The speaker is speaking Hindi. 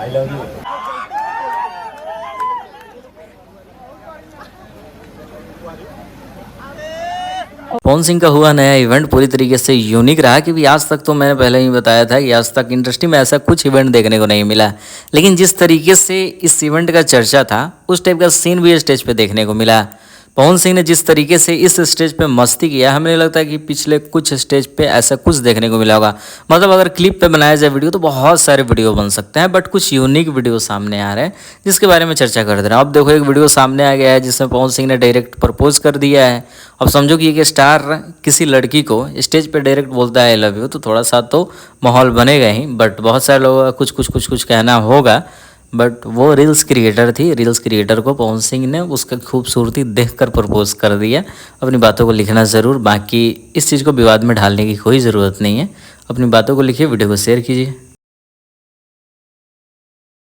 I love you. Pawan Singh का हुआ नया इवेंट पूरी तरीके से यूनिक रहा, क्योंकि आज तक तो मैंने पहले ही बताया था कि आज तक इंडस्ट्री में ऐसा कुछ इवेंट देखने को नहीं मिला। लेकिन जिस तरीके से इस इवेंट का चर्चा था, उस टाइप का सीन भी स्टेज पे देखने को मिला। पवन सिंह ने जिस तरीके से इस स्टेज पे मस्ती किया, हमें नहीं लगता कि पिछले कुछ स्टेज पे ऐसा कुछ देखने को मिला होगा। मतलब अगर क्लिप पे बनाया जाए वीडियो तो बहुत सारे वीडियो बन सकते हैं, बट कुछ यूनिक वीडियो सामने आ रहे हैं जिसके बारे में चर्चा कर दे रहे हैं। अब देखो एक वीडियो सामने आ गया है जिसमें पवन सिंह ने डायरेक्ट प्रपोज कर दिया है। अब समझो कि एक स्टार किसी लड़की को स्टेज पे डायरेक्ट बोलता है आई लव यू, तो थोड़ा सा तो माहौल बनेगा ही, बट बहुत सारे लोगों का कुछ कहना होगा। बट वो रील्स क्रिएटर थी, रील्स क्रिएटर को पवन सिंह ने उसका खूबसूरती देखकर प्रपोज कर दिया। अपनी बातों को लिखना ज़रूर, बाकी इस चीज़ को विवाद में ढालने की कोई ज़रूरत नहीं है। अपनी बातों को लिखिए, वीडियो को शेयर कीजिए।